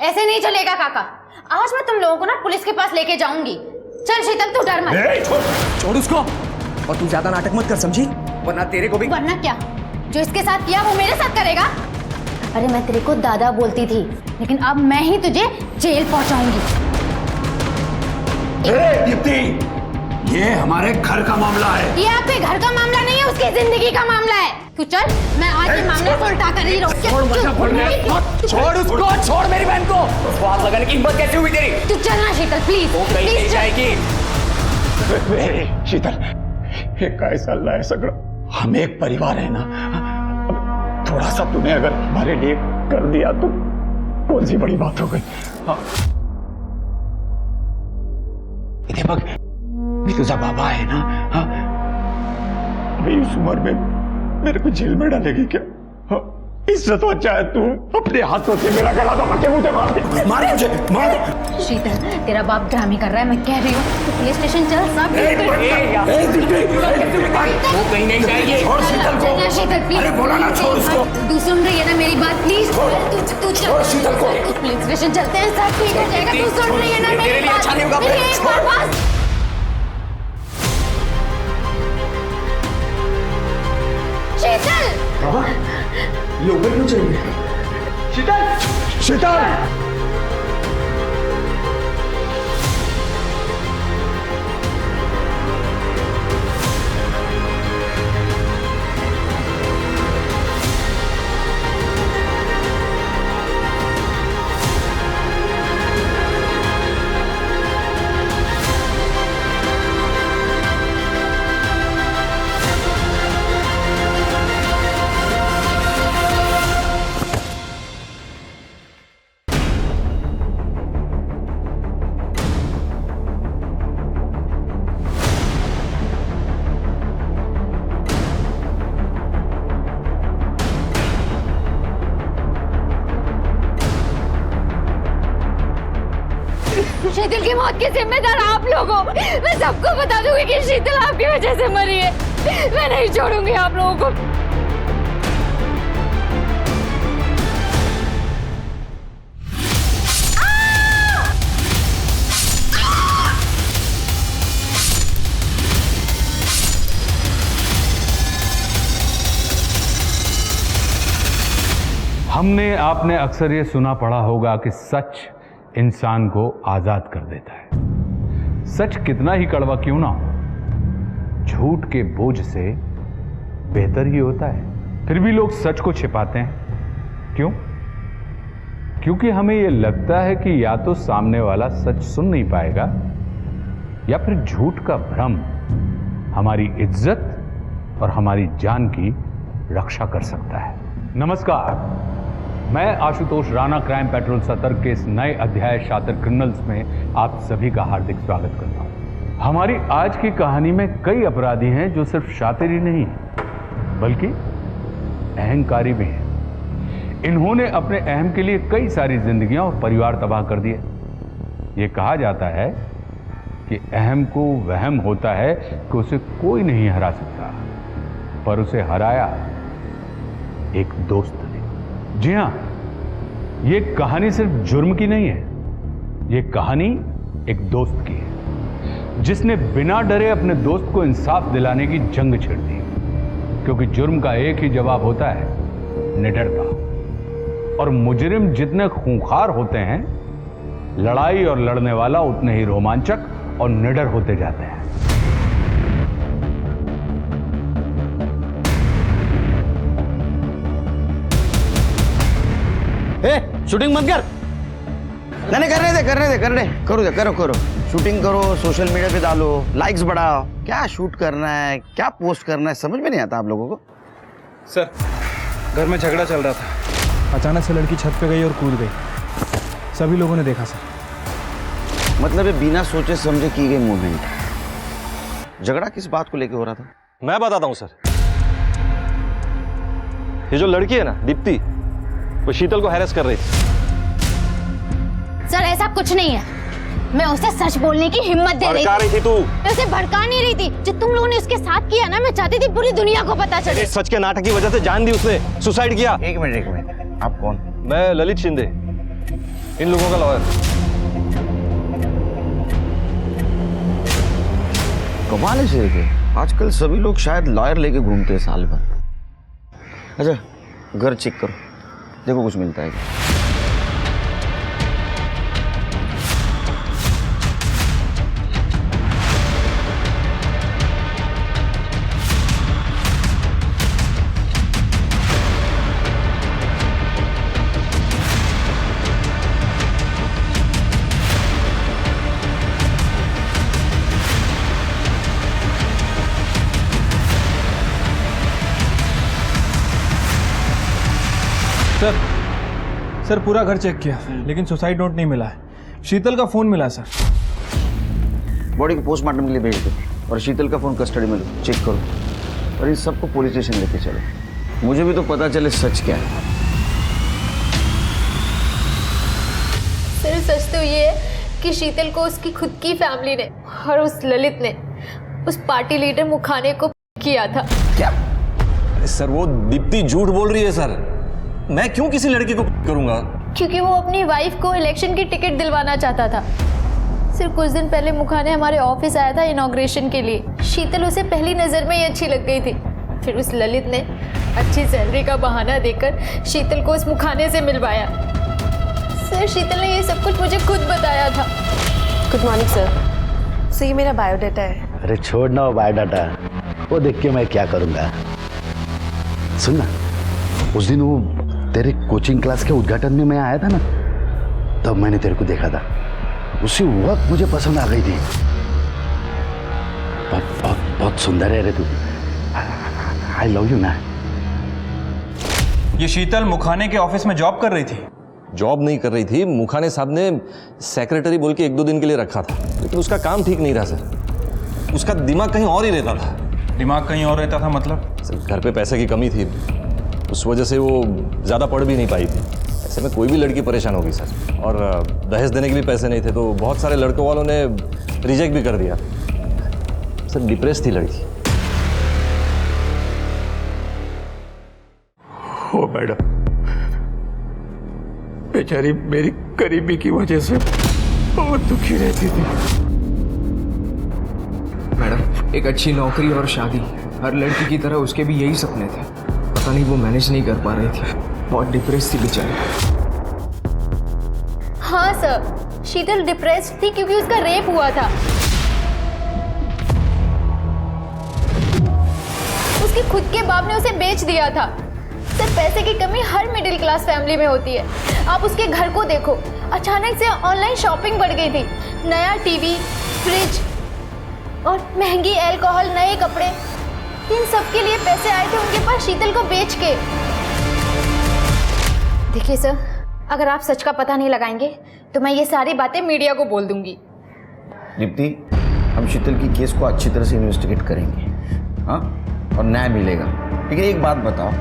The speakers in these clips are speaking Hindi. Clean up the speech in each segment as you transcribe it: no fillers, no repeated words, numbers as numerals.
ऐसे नहीं चलेगा काका। आज मैं तुम लोगों को ना पुलिस के पास लेके जाऊंगी। चल शीतल तू डर मत। छोड़ उसको। और तू ज्यादा नाटक मत कर, समझी? वरना तेरे को भी। वरना क्या? जो इसके साथ किया वो मेरे साथ करेगा? अरे मैं तेरे को दादा बोलती थी, लेकिन अब मैं ही तुझे जेल पहुंचाऊंगी। दीप्ति, ये हमारे घर का मामला है। ये आपके घर का मामला नहीं है, उसकी जिंदगी का मामला है। तू चल, मैं आज ये मामला को उल्टा कर ही रहूं। छोड़ उसको, छोड़ मेरी बहन को। उसको हाथ लगाने की हिम्मत कैसे हुई तेरी? तू चलना शीतल प्लीज। वो कहीं नहीं जाएगी। शीतल, ये कैसा है सगड़ा? हम एक परिवार है ना। थोड़ा सा तूने अगर हमारे लिए कर दिया तो कौन सी बड़ी बात हो गई? दीपक, भी तुझा बाबा है ना? हाँ, अभी इस उम्र में मेरे को जेल में डालेगी क्या? हाँ, इससे तो अच्छा है तू अपने हाथों से मेरा गला दबा के मुझे मार दे। मार मुझे, मार। शीतल, तेरा बाप ड्रामे कर रहा है, मैं कह रही हूँ। तो पुलिस स्टेशन चल, सब वो कहीं नहीं जाएगी। छोड़ शीतल को। शीतल प्लीज। अरे बोला ना, छोड़ उसको। तू सुन रही है ना मेरी बात? प्लीज तू छोड़ शीतल को। पुलिस स्टेशन चलते हैं, सब ठीक हो जाएगा। तू सुन रही है ना तेरे मेरी लिए बात? अच्छा नहीं होगा। मेरी एक बार बस। शीतल, ये ऊपर क्यों चली गई? शीतल, शीतल। शीतल की मौत के जिम्मेदार आप लोग हो। मैं सबको बता दूंगी कि शीतल आपकी वजह से मरी है। मैं नहीं छोड़ूंगी आप लोगों को। हमने आपने अक्सर ये सुना पढ़ा होगा कि सच इंसान को आजाद कर देता है। सच कितना ही कड़वा क्यों ना हो, झूठ के बोझ से बेहतर ही होता है। फिर भी लोग सच को छिपाते हैं। क्यों? क्योंकि हमें यह लगता है कि या तो सामने वाला सच सुन नहीं पाएगा, या फिर झूठ का भ्रम हमारी इज्जत और हमारी जान की रक्षा कर सकता है। नमस्कार, मैं आशुतोष राणा क्राइम पेट्रोल सतर्क के इस नए अध्याय शातिर क्रिमिनल्स में आप सभी का हार्दिक स्वागत करता हूं। हमारी आज की कहानी में कई अपराधी हैं जो सिर्फ शातिर ही नहीं बल्कि अहंकारी भी हैं। इन्होंने अपने अहम के लिए कई सारी जिंदगियां और परिवार तबाह कर दिए। ये कहा जाता है कि अहम को वहम होता है कि उसे कोई नहीं हरा सकता, पर उसे हराया एक दोस्त ने। जी हां, ये कहानी सिर्फ जुर्म की नहीं है, ये कहानी एक दोस्त की है जिसने बिना डरे अपने दोस्त को इंसाफ दिलाने की जंग छेड़ दी। क्योंकि जुर्म का एक ही जवाब होता है, निडरता। और मुजरिम जितने खूंखार होते हैं, लड़ाई और लड़ने वाला उतने ही रोमांचक और निडर होते जाते हैं। शूटिंग मत कर। नहीं करने दे, करो। शूटिंग करो, सोशल मीडिया पे डालो, लाइक्स बढ़ाओ। क्या शूट करना है, क्या पोस्ट करना है, समझ में नहीं आता आप लोगों को। सर, घर में झगड़ा चल रहा था, अचानक से लड़की छत पे गई और कूद गई। सभी लोगों ने देखा सर। मतलब ये बिना सोचे समझे की गई मूवमेंट। झगड़ा किस बात को लेके हो रहा था? मैं बताता हूँ सर। ये जो लड़की है ना, दीप्ति, वो शीतल को हैरेस कर रही थी। सर ऐसा कुछ नहीं है, मैं उसे सच बोलने की हिम्मत दे रही थी तू। मैं उसे भड़का नहीं रही थी। जो तुम लोगों ने उसके साथ किया ना, मैं चाहती थी पूरी दुनिया को पता चले। सच के नाटक की वजह से जान दी उसने, सुसाइड किया। एक मिनट, आप कौन? मैं ललित शिंदे, इन लोगों का लॉयर। कमाल है शेर के, आजकल सभी लोग शायद लॉयर लेके घूमते हैं साल भर। अच्छा घर चेक करो, देखो कुछ मिलता है क्या। सर पूरा घर चेक किया लेकिन सुसाइड नोट नहीं मिला है। शीतल का फोन मिला सर। बॉडी को पोस्टमार्टम के लिए भेज दो और शीतल का फोन कस्टडी में लो, चेक करो और इन सबको पुलिस स्टेशन लेके चलो। मुझे भी तो पता चले सच क्या है। सिर्फ सच तो ये है कि शीतल को उसकी खुद की फैमिली ने और उस ललित ने उस पार्टी लीडर मुखाने को किया था। क्या? सर वो दीप्ति झूठ बोल रही है सर। मैं क्यों किसी लड़की को करूंगा? क्योंकि वो अपनी वाइफ को इलेक्शन की टिकट दिलवाना चाहता था। सिर्फ कुछ दिन पहले मुखाने हमारे ऑफिस आया था इनॉग्रेशन के लिए। शीतल उसे पहली नजर में ही अच्छी लग गई थी। फिर उस ललित ने अच्छी सैलरी का बहाना देकर शीतल को उस मुखाने से मिलवाया। सर शीतल ने ये सब कुछ मुझे खुद बताया था। Good morning sir. ये मेरा बायोडाटा है। अरे छोड़ ना वो बायोडाटा, वो देख के मैं क्या करूँगा। सुन ना, उस दिन वो तेरे कोचिंग क्लास के उद्घाटन में मैं आया था ना, तब मैंने तेरे को देखा था। उसी वक्त मुझे पसंद आ गई थी। बहुत बहुत बहुत सुंदर है रे तू। आई लव यू ना। ये शीतल मुखाने के ऑफिस में जॉब कर रही थी। जॉब नहीं कर रही थी, मुखाने साहब ने सेक्रेटरी बोल के 1-2 दिन के लिए रखा था, लेकिन उसका काम ठीक नहीं रहा सर। उसका दिमाग कहीं और ही रहता था। दिमाग कहीं और रहता था मतलब? सर घर पे पैसे की कमी थी, उस वजह से वो ज़्यादा पढ़ भी नहीं पाई थी। ऐसे में कोई भी लड़की परेशान होगी सर। और दहेज देने के भी पैसे नहीं थे, तो बहुत सारे लड़कों वालों ने रिजेक्ट भी कर दिया। सर डिप्रेस थी लड़की। ओ मैडम, बेचारी मेरी गरीबी की वजह से बहुत दुखी रहती थी। मैडम एक अच्छी नौकरी और शादी, हर लड़की की तरह उसके भी यही सपने थे। पता नहीं वो मैनेज नहीं कर पा रही थी, बहुत डिप्रेस थी बेचारी। हाँ सर, शीतल डिप्रेस्ड थी क्योंकि उसका रेप हुआ था। उसके खुद के बाप ने उसे बेच दिया था। सर पैसे की कमी हर मिडिल क्लास फैमिली में होती है। आप उसके घर को देखो, अचानक से ऑनलाइन शॉपिंग बढ़ गई थी। नया टीवी, फ्रिज और महंगी अल्कोहल, नए कपड़े, इन सब के लिए पैसे आए थे उनके पास शीतल को बेच के। देखिए सर, अगर आप सच का पता नहीं लगाएंगे तो मैं ये सारी बातें मीडिया को बोल दूंगी। दीप्ति, हम शीतल की केस को अच्छी तरह से इन्वेस्टिगेट करेंगे, हाँ, और न्याय मिलेगा। लेकिन एक बात बताओ,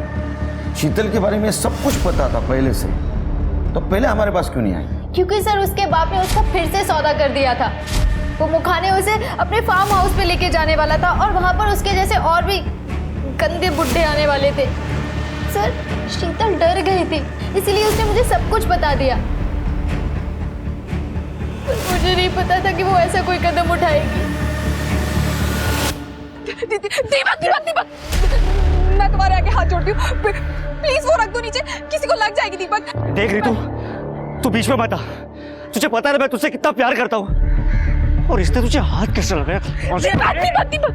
शीतल के बारे में सब कुछ पता था पहले से, तो पहले हमारे पास क्यों नहीं आई? क्योंकि सर उसके बाप ने उसका फिर से सौदा कर दिया था। वो मुखाने उसे अपने फार्म हाउस पे लेके जाने वाला था और वहां पर उसके जैसे और भी गंदे बुड्ढे आने वाले थे। सर शीतल डर गई थी, इसीलिए उसने मुझे सब कुछ बता दिया। मुझे नहीं पता था कि वो ऐसा कोई कदम उठाएगी। दीपक, मैं तुम्हारे आगे हाथ जोड़ती हूँ, प्लीज वो रख दो नीचे, किसी को लग जाएगी। दीपक देख रही तू बीच में मत आ। तुझे पता है मैं तुझसे कितना प्यार करता हूँ, और इसने तुझे हाथ कैसे लगाया? दीपक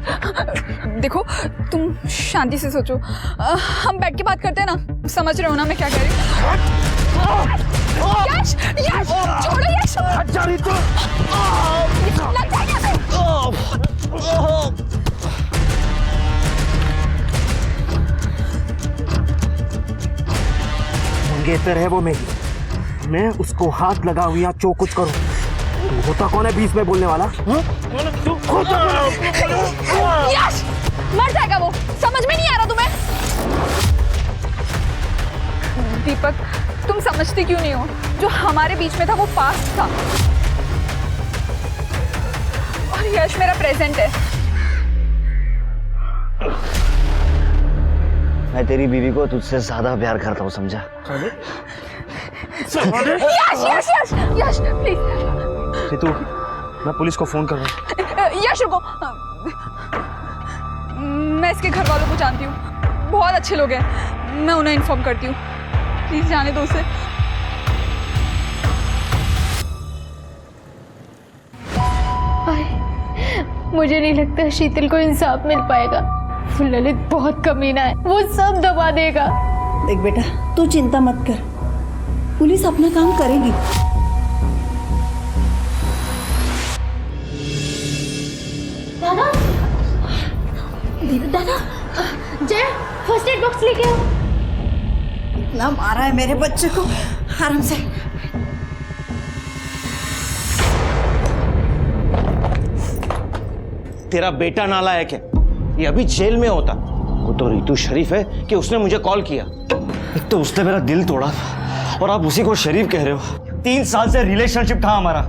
देखो, तुम शांति से सोचो। हम बैठ के बात करते हैं ना, समझ रहे हो ना मैं क्या कह रही हूँ? यश, यश, छोड़ो यश। जा रही तू। लग जाएगा। मंगेतर है वो मेरी, मैं उसको हाथ लगा हुआ या जो कुछ करूं, तू होता कौन है बीच में बोलने वाला? यश, मर जाएगा वो, समझ में नहीं आ रहा तुम्हें? दीपक तुम समझती क्यों नहीं हो? जो हमारे बीच में था वो पास्ट था, और यश मेरा प्रेजेंट है। मैं तेरी बीवी को तुझसे ज्यादा प्यार करता हूँ, समझा? यश यश यश यश प्लीज। रितु, मैं पुलिस को फोन कर रहा हूँ। यश रुको, मैं इसके घर वालों को जानती हूँ, बहुत अच्छे लोग हैं, मैं उन्हें इन्फॉर्म करती हूँ, प्लीज जाने दो उसे। मुझे नहीं लगता शीतल को इंसाफ मिल पाएगा। वो ललित बहुत कमीना है, वो सब दबा देगा। देख बेटा, तू चिंता मत कर, पुलिस अपना काम करेगी। दादा, दादा, जय फर्स्ट एड बॉक्स लेके आओ। इतना मारा है मेरे बच्चे को, आराम से। तेरा बेटा नालायक है, ये अभी जेल में होता। वो तो रितु शरीफ है कि उसने मुझे कॉल किया। एक तो उसने मेरा दिल तोड़ा था और आप उसी को शरीफ कह रहे हो। 3 साल से रिलेशनशिप था हमारा,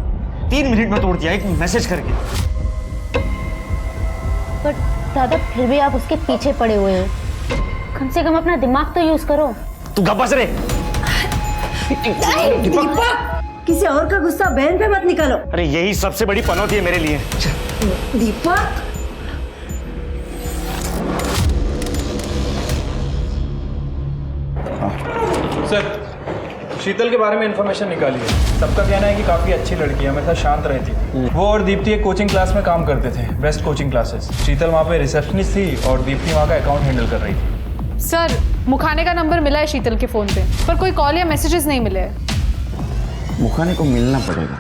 3 मिनट में तोड़ दिया एक मैसेज करके। पर दादा फिर भी आप उसके पीछे पड़े हुए हो, कम से कम अपना दिमाग तो यूज करो। तू गप्पा रे। दीपक, किसी और का गुस्सा बहन पे मत निकालो। अरे यही सबसे बड़ी पनौती है मेरे लिए। दीपक, सर, शीतल के बारे में इंफॉर्मेशन निकाली है। सबका कहना है कि काफ़ी अच्छी लड़की है, हमेशा शांत रहती थी। वो और दीप्ति एक कोचिंग क्लास में काम करते थे, बेस्ट कोचिंग क्लासेस। शीतल वहाँ पे रिसेप्शनिस्ट थी और दीप्ति वहाँ का अकाउंट हैंडल कर रही थी। सर, मुखाने का नंबर मिला है शीतल के फोन पे, पर कोई कॉल या मैसेजेस नहीं मिले हैं। मुखाने को मिलना पड़ेगा।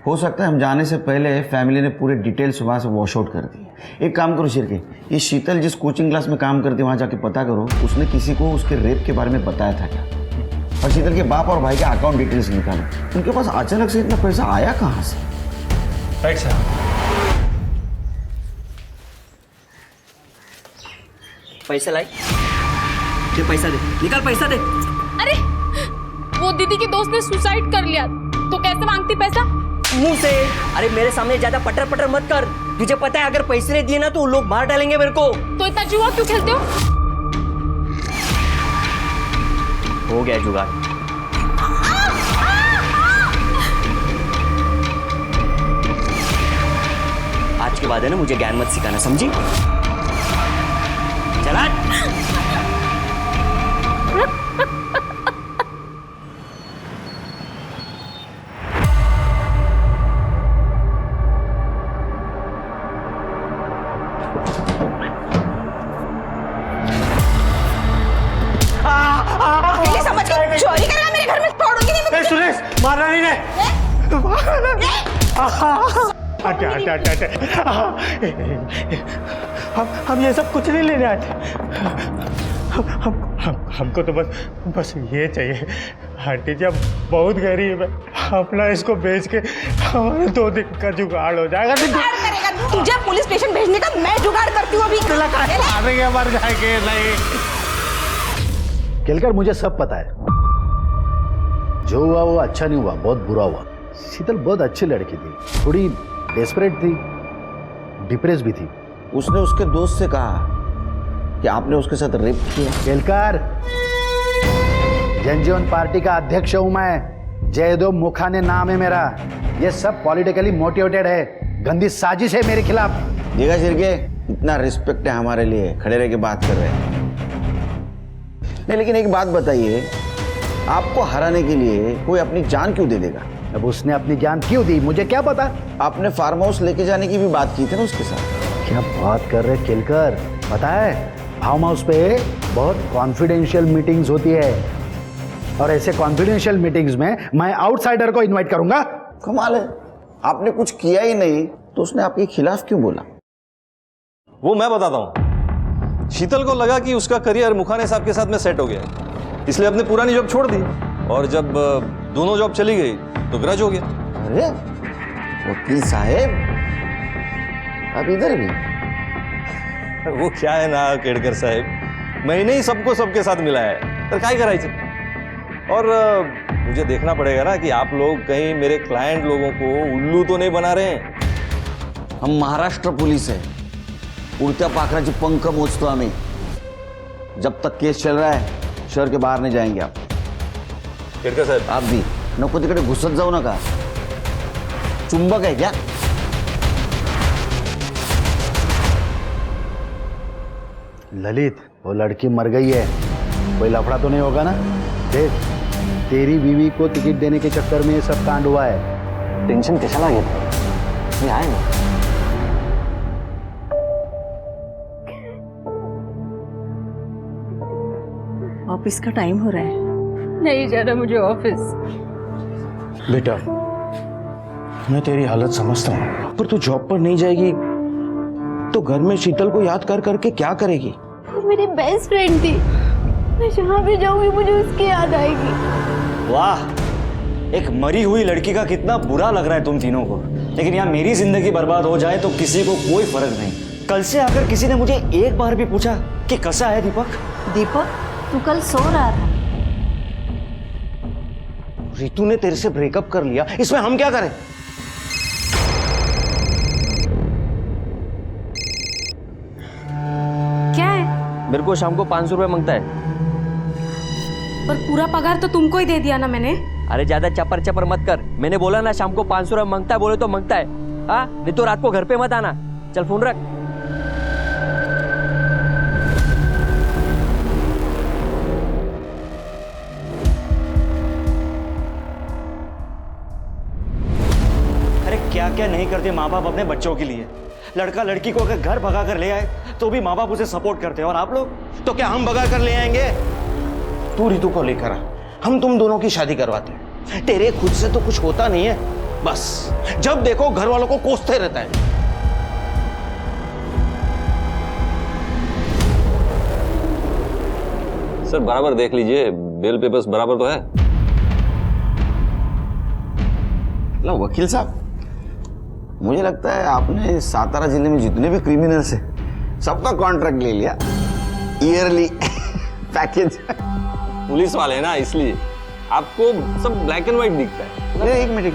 हो सकता है हम जाने से पहले फैमिली ने पूरे डिटेल्स वहाँ से वॉश आउट कर दिए। एक काम करो शिरके, ये शीतल जिस कोचिंग क्लास में काम करती है वहाँ जाके पता करो उसने किसी को उसके रेप के बारे में बताया था क्या, और शीतल के बाप और भाई के अकाउंट डिटेल्स निकालो। उनके पास अचानक से इतना पैसा आया कहाँ से? Right sir. पैसा लाई, ये पैसा दे, निकाल पैसा दे। अरे वो दीदी के दोस्त ने सुसाइड कर लिया, तो कैसे मांगती पैसा? मुंह से। अरे मेरे सामने ज्यादा पटर पटर मत कर, तुझे पता है अगर पैसे नहीं दिए ना तो लोग मार डालेंगे मेरे को। तो इतना जुआ क्यों खेलते हो? हो गया जुगाड़। आज के बाद है ना मुझे ज्ञान मत सिखाना, समझी? चला। चोरी करेगा मेरे घर में, तोड़ूंगी नहीं मैं। सुरेश, मारना नहीं रे। हम ये सब कुछ नहीं लेने आए थे। हमको तो बस ये चाहिए। आंटी जी अब बहुत गरीब है, अपना इसको बेच के हमारे 2 दिन का जुगाड़ हो जाएगा। तुझे पुलिस स्टेशन भेजने का मैं जुगाड़ करती हूँ अभी। मर जाएंगे नहीं। केलकर, मुझे सब पता है, जो हुआ वो अच्छा नहीं हुआ, बहुत बुरा हुआ। शीतल बहुत अच्छी लड़की थी, थोड़ी डेस्परेट थी, डिप्रेस भी थी। उसने उसके दोस्त से कहा कि आपने उसके साथ रेप किया। केलकर, जनजीवन पार्टी का अध्यक्ष हूं मैं, जयदेव मुखाने नाम है मेरा। ये सब पॉलिटिकली मोटिवेटेड है, गंदी साजिश है मेरे खिलाफ। देखा शिरके, इतना रिस्पेक्ट है हमारे लिए, खड़े रह के बात कर रहे हैं। नहीं लेकिन एक बात बताइए, आपको हराने के लिए कोई अपनी जान क्यों दे देगा? अब उसने अपनी जान क्यों दी मुझे क्या पता। आपने फार्म हाउस लेके जाने की भी बात की थी ना उसके साथ। क्या बात कर रहे केलकर, पता है फार्म हाउस पे बहुत कॉन्फिडेंशियल मीटिंग्स होती है, और ऐसे कॉन्फिडेंशियल मीटिंग्स में मैं आउटसाइडर को इनवाइट करूंगा? कमाल है, आपने कुछ किया ही नहीं तो उसने आपके खिलाफ क्यों बोला? वो मैं बताता हूँ। शीतल को लगा कि उसका करियर मुखाने साहब के साथ में सेट हो गया है, इसलिए अपनी पुरानी जॉब छोड़ दी, और जब दोनों जॉब चली गई तो ग्रज हो गया। अरे वकील साहब, आप इधर भी? वो क्या है ना केड़कर साहब, मैंने ही सबको सबके साथ मिला है, तो क्या कराई थी। और मुझे देखना पड़ेगा ना कि आप लोग कहीं मेरे क्लाइंट लोगों को उल्लू तो नहीं बना रहे हैं। हम महाराष्ट्र पोलीस आहे, उडत्या पाखराचे पंख मोजतो आम्ही। जब तक केस चल रहा है शहर के बाहर नहीं जाएंगे आप. फिर क्या साहेब? आप भी नको तिकडे घुसत जाऊ नका. चुंबक आहे क्या? ललित, वो लड़की मर गई है. कोई लफड़ा तो नहीं होगा ना? देख, तेरी बीवी को टिकट देने के चक्कर में ये सब कांड हुआ है. टेंशन कशाला घेत मी आहे ना. ऑफिस का टाइम हो रहा है. नहीं जाना मुझे ऑफिस. बेटा मैं तेरी हालत समझता हूँ, पर तू जॉब पर नहीं जाएगी तो घर में शीतल को याद कर करके क्या करेगी? वो मेरी बेस्ट फ्रेंड थी. मैं जहाँ भी जाऊंगी मुझे उसकी याद आएगी. वाह, एक मरी हुई लड़की का कितना बुरा लग रहा है तुम तीनों को. लेकिन यहाँ मेरी जिंदगी बर्बाद हो जाए तो किसी को कोई फर्क नहीं. कल से अगर किसी ने मुझे एक बार भी पूछा कि कैसा है दीपक. दीपक, तू कल सो रहा था. रितु ने तेरे से ब्रेकअप कर लिया, इसमें हम क्या करें? क्या है? मेरे को शाम को 500 रुपए मांगता है. पर पूरा पगार तो तुमको ही दे दिया ना मैंने. अरे ज्यादा चपर चपर मत कर. मैंने बोला ना शाम को 500 रुपए मांगता है, बोले तो मांगता है. हाँ, नहीं तो रात को घर पे मत आना. चल फोन रख. अरे क्या क्या नहीं करते माँ बाप अपने बच्चों के लिए. लड़का लड़की को अगर घर भगा कर ले आए तो भी माँ बाप उसे सपोर्ट करते हैं, और आप लोग तो क्या हम भगा कर ले आएंगे? तू रितु को लेकर आ, हम तुम दोनों की शादी करवाते हैं. तेरे खुद से तो कुछ होता नहीं है, बस जब देखो घर वालों को कोसते रहता है. सर बराबर देख लीजिए, बेल पेपर्स बराबर तो है. लो वकील साहब, मुझे लगता है आपने सातारा जिले में जितने भी क्रिमिनल्स हैं सबका कॉन्ट्रैक्ट ले लिया. Yearly package. पुलिस वाले हैं ना, इसलिए आपको सब ब्लैक एंड व्हाइट दिखता है. एक मिनट,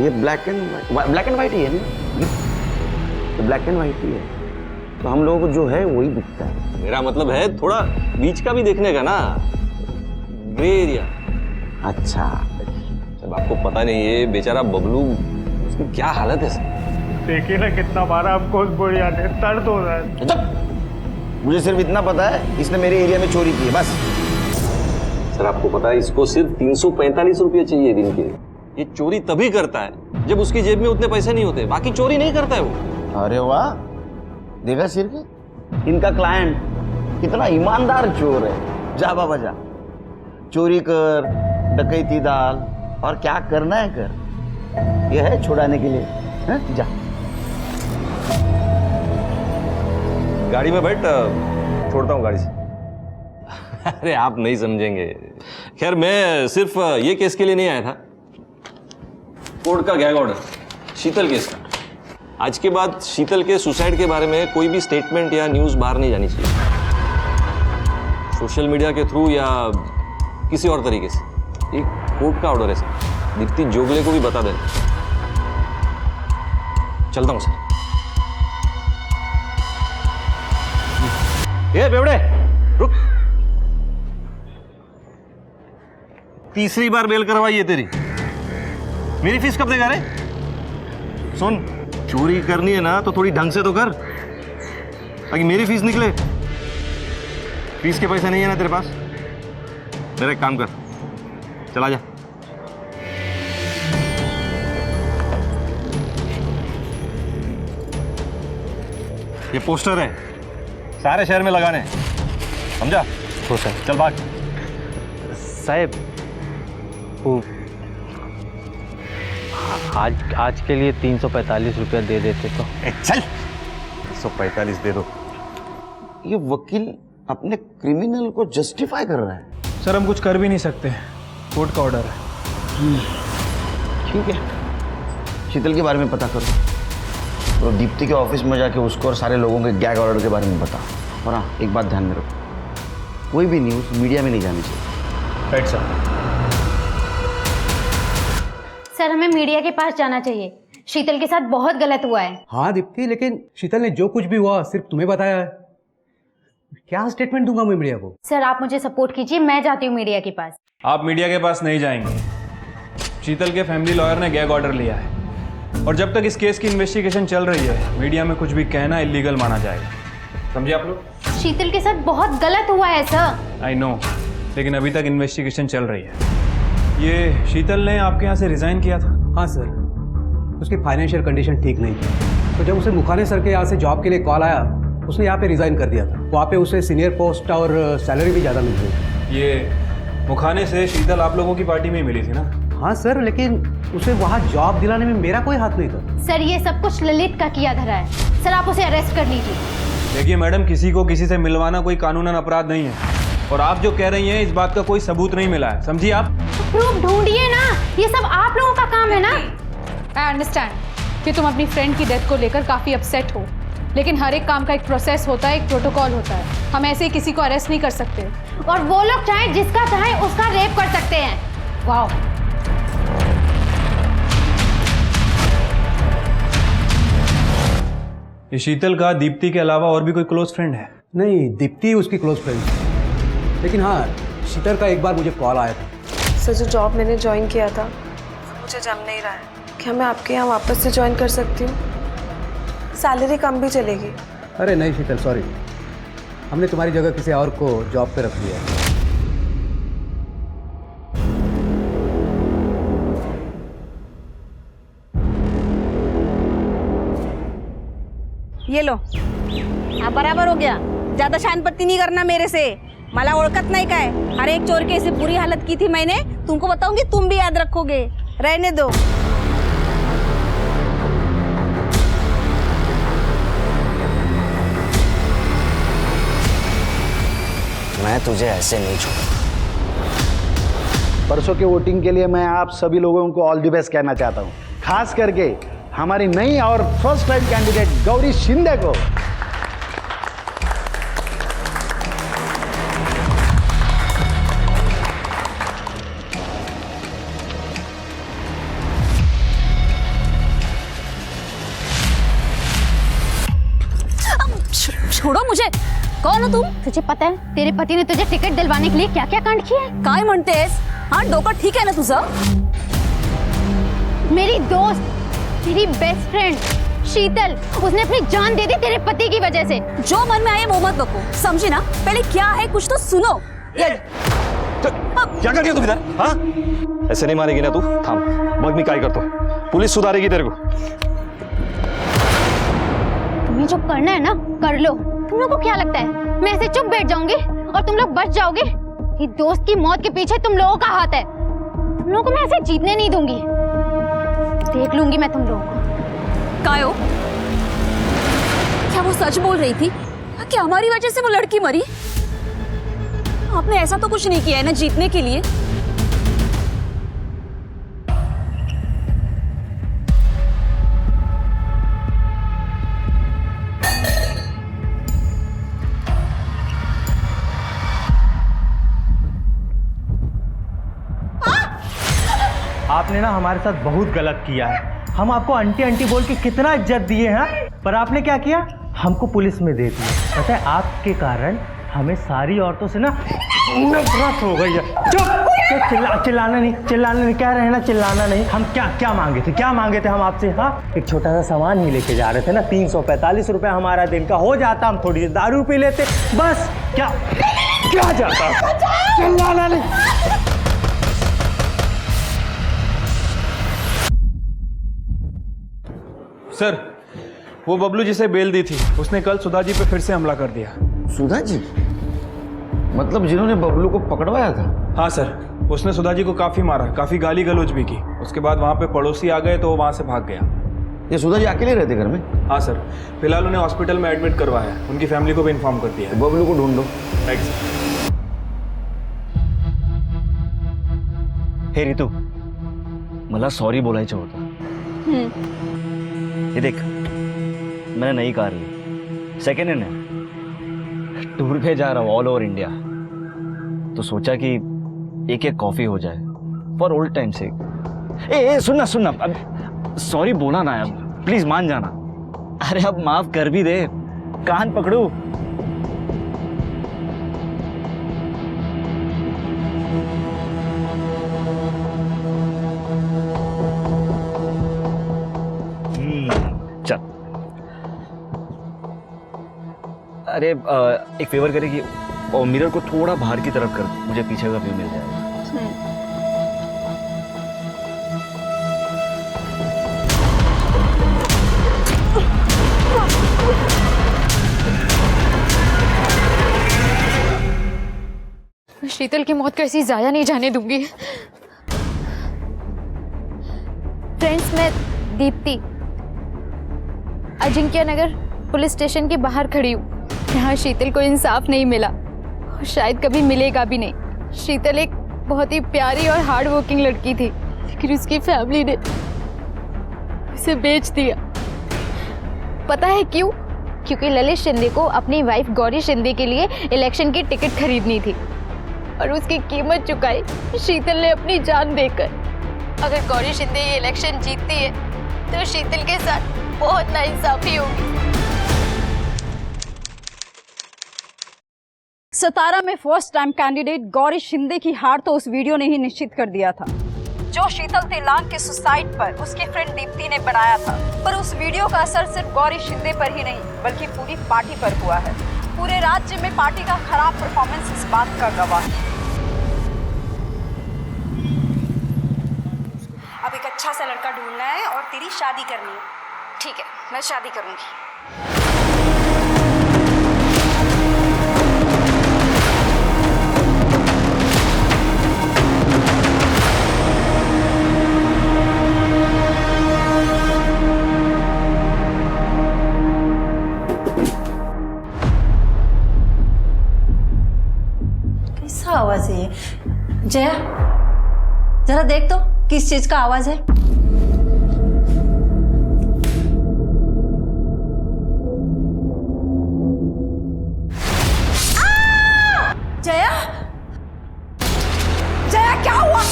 ये ब्लैक एंड व्हाइट ही है ना? तो ब्लैक एंड व्हाइट ही है तो हम लोगों को जो है वही दिखता है. मेरा मतलब है थोड़ा बीच का भी देखने का ना, ग्रे एरिया. अच्छा, जब आपको पता नहीं है बेचारा बबलू, उसकी क्या हालत है सर. देखिए ना कितना मारा हमको उस बुढ़िया ने. दर्द हो रहा है. चुप. मुझे सिर्फ इतना पता है इसने मेरे एरिया में चोरी की है, बस. सर आपको पता है इसको सिर्फ 345 रुपये चाहिए दिन के. ये चोरी तभी करता है जब उसकी जेब में उतने पैसे नहीं होते, बाकी चोरी नहीं करता है वो. अरे वाह, देखा सिर के इनका क्लाइंट कितना ईमानदार चोर है. जा बाबा जा, चोरी कर, डकैती डाल, और क्या करना है कर. यह है छुड़ाने के लिए. है? जा. गाड़ी में बैठ, छोड़ता हूँ गाड़ी से. अरे आप नहीं समझेंगे. खैर मैं सिर्फ ये केस के लिए नहीं आया था. कोर्ट का गैग ऑर्डर, शीतल केस का. आज के बाद शीतल के सुसाइड के बारे में कोई भी स्टेटमेंट या न्यूज़ बाहर नहीं जानी चाहिए, सोशल मीडिया के थ्रू या किसी और तरीके से. एक कोर्ट का ऑर्डर है सर. दीप्ति जोगले को भी बता देना. चलता हूं सर. ए बेवड़े रुक. तीसरी बार बेल करवाई है तेरी. मेरी फीस कब देगा रे? सुन, चोरी करनी है ना तो थोड़ी ढंग से तो कर, ताकि मेरी फीस निकले. फीस के पैसे नहीं है ना तेरे पास? मेरा एक काम कर, चला जा. ये पोस्टर है, सारे शहर में लगाने, समझा? तो सर. चल भाग. साहब वो आज के लिए 345 रुपया दे देते तो. चल. 145 दे दो. ये वकील अपने क्रिमिनल को जस्टिफाई कर रहा है. सर हम कुछ कर भी नहीं सकते, कोर्ट का ऑर्डर है. ठीक है, शीतल के बारे में पता करो, तो दीप्ति के ऑफिस में जाके उसको और सारे लोगों के गैग ऑर्डर के बारे में बताओ. और हाँ, एक बात ध्यान में रखो, कोई भी न्यूज़ मीडिया में नहीं जानी चाहिए. Right sir. सर हमें मीडिया के पास जाना चाहिए. शीतल के साथ बहुत गलत हुआ है. हाँ दीप्ति, लेकिन शीतल ने जो कुछ भी हुआ सिर्फ तुम्हें बताया है. क्या स्टेटमेंट दूंगा मैं मीडिया को? सर आप मुझे सपोर्ट कीजिए, मैं जाती हूँ मीडिया के पास। आप मीडिया के पास नहीं जाएंगे। शीतल के फैमिली लॉयर ने गैग ऑर्डर लिया है और जब तक इस केस की इन्वेस्टिगेशन चल रही है मीडिया में कुछ भी कहना इलीगल माना जाएगा। समझे आप लोग? शीतल के साथ बहुत गलत हुआ है सर। आई नो, लेकिन अभी तक इन्वेस्टिगेशन चल रही है। ये शीतल ने आपके यहाँ से रिजाइन किया था? हाँ सर, उसकी फाइनेंशियल कंडीशन ठीक नहीं थी, तो जब उसे मुखाने सर के यहाँ से जॉब के लिए कॉल आया उसने यहाँ पे रिजाइन कर दिया था। वहाँ पे उसे सीनियर पोस्ट और सैलरी भी ज़्यादा मिल रही थी। ये मुखाने से शीतल आप लोगों की पार्टी में ही मिली थी ना? हाँ सर, लेकिन उसे वहाँ जॉब दिलाने में मेरा कोई हाथ नहीं था। सर ये सब कुछ ललित का किया धरा है। सर आप उसे अरेस्ट कर लीजिए। देखिए मैडम, किसी को किसी से मिलवाना कोई कानूनन अपराध नहीं है और आप जो कह रही हैं इस बात का कोई सबूत नहीं मिला है। समझिए आप? प्रूफ ढूंढिए ना, ये सब आप लोगों का काम है ना। आई अंडरस्टैंड कि तुम अपनी फ्रेंड की डेथ को लेकर काफ़ी अपसेट हो, लेकिन हर एक काम का एक प्रोसेस होता है, एक प्रोटोकॉल होता है। हम ऐसे ही किसी को अरेस्ट नहीं कर सकते। और वो लोग चाहे जिसका चाहे उसका रेप कर सकते हैं। वाह। ये शीतल का दीप्ति के अलावा और भी कोई क्लोज फ्रेंड है? नहीं, दीप्ति उसकी क्लोज फ्रेंड थी, लेकिन हाँ शीतल का एक बार मुझे कॉल आया था। सर जो जॉब मैंने ज्वाइन किया था मुझे जम नहीं रहा है, क्या मैं आपके यहाँ वापस से ज्वाइन कर सकती हूँ? सैलरी कम भी चलेगी। अरे नहीं शीतल, सॉरी, हमने तुम्हारी जगह किसी और को जॉब पे रख दिया है। ये लो, हाँ बराबर हो गया। ज्यादा शानपत्ती नहीं करना मेरे से, मला ओळखत नाही काय। हर एक चोर की ऐसी बुरी हालत की थी मैंने, तुमको बताऊंगी, तुम भी याद रखोगे। रहने दो। मैं तुझे ऐसे नहीं छोड़ूंगा। परसों के वोटिंग के लिए मैं आप सभी लोगों को ऑल द बेस्ट कहना चाहता हूँ, खास करके हमारी नई और first time candidate Gauri Shinde को। छोड़ो मुझे। कौन हो तुम? तुझे पता है तेरे पति ने तुझे टिकट दिलवाने के लिए क्या क्या कांड किया है? काय म्हणतेस? हाँ डोकं ठीक है ना तुझं? मेरी दोस्त, तेरी बेस्ट फ्रेंड शीतल, उसने अपनी जान दे दी तेरे पति की वजह से। जो मन में आए वो मत बको, समझी ना? पहले क्या है कुछ तो सुनो। क्या कर रही हो तुम इधर? हाँ, ऐसे नहीं मारेगी ना तू। थाम, बग में काय करतो, पुलिस सुधारेगी तेरे को। तुम्हें जो करना है ना कर लो। तुम लोगों को क्या लगता है मैं ऐसे चुप बैठ जाऊंगी और तुम लोग बच जाओगे? ये दोस्त की मौत के पीछे तुम लोगों का हाथ है। तुम लोगों को मैं ऐसे जीतने नहीं दूंगी। देख लूंगी मैं तुम लोगों को। कायो, क्या वो सच बोल रही थी? क्या हमारी वजह से वो लड़की मरी? आपने ऐसा तो कुछ नहीं किया है ना जीतने के लिए? आपने ना हमारे साथ बहुत गलत किया है। हम आपको आंटी आंटी बोल के कितना इज्जत दिए हैं, पर आपने क्या किया? हमको पुलिस में दे दिया। पता है आपके कारण हमें सारी औरतों से ना नफरत हो गई है। चुप! चिल्लाना नहीं, क्या रहना चिल्लाना नहीं। हम क्या मांगे थे हम आपसे? हाँ, एक छोटा सा सामान ही लेके जा रहे थे ना। 345 रुपये हमारा दिन का हो जाता, हम थोड़ी सी दारू पी लेते बस। क्या जाता? चिल्लाना नहीं। सर, वो बबलू जिसे बेल दी थी उसने कल सुधा जी पे फिर से हमला कर दिया। सुधा जी? मतलब जिन्होंने बबलू को पकड़वाया था? हाँ सर, उसने सुधा जी को काफ़ी मारा, काफ़ी गाली गलौज भी की। उसके बाद वहाँ पे पड़ोसी आ गए तो वो वहाँ से भाग गया। ये सुधा जी अकेले रहते घर में? हाँ सर, फिलहाल उन्हें हॉस्पिटल में एडमिट करवाया है। उनकी फैमिली को भी इन्फॉर्म कर दिया है। बबलू को ढूंढ लो। Right sir. हे रितू, मला सॉरी बोलायचं होतं। ये देख, मैंने नई कार ली, सेकेंड हैंड है। टूर पे जा रहा हूँ ऑल ओवर इंडिया, तो सोचा कि एक कॉफी हो जाए फॉर ओल्ड टाइम से। ए सुनना, अब सॉरी बोला ना यार, प्लीज मान जाना। अरे अब माफ कर भी दे, कान पकड़ू। अरे एक फेवर करेगी और मिरर को थोड़ा बाहर की तरफ कर, मुझे पीछे का व्यू मिल जाएगा। शीतल की मौत को ऐसी जाया नहीं जाने दूंगी। फ्रेंड्स, मैं दीप्ति अजिंक्य नगर पुलिस स्टेशन के बाहर खड़ी हूँ। यहाँ शीतल को इंसाफ नहीं मिला और शायद कभी मिलेगा भी नहीं। शीतल एक बहुत ही प्यारी और हार्ड वर्किंग लड़की थी, लेकिन उसकी फैमिली ने उसे बेच दिया। पता है क्यों? क्योंकि ललित शिंदे को अपनी वाइफ गौरी शिंदे के लिए इलेक्शन की टिकट खरीदनी थी और उसकी कीमत चुकाई शीतल ने अपनी जान देकर। अगर गौरी शिंदे ये इलेक्शन जीतती है तो शीतल के साथ बहुत नाइंसाफी होगी। सतारा में first time candidate Gauri Shinde की हार तो उस वीडियो ने ही निश्चित कर दिया था, जो शीतल तेलांग के सुसाइड पर उसकी फ्रेंड दीप्ति ने बनाया था। पर उस वीडियो का असर सिर्फ गौरी शिंदे पर ही नहीं बल्कि पूरी पार्टी पर हुआ है। पूरे राज्य में पार्टी का खराब परफॉर्मेंस इस बात का गवाह है। अब एक अच्छा सा लड़का ढूंढना है और तेरी शादी करनी है। ठीक है, मैं शादी करूंगी। कैसा आवाज है ये? जया, जरा देख तो किस चीज का आवाज है। जया, जया क्या हुआ?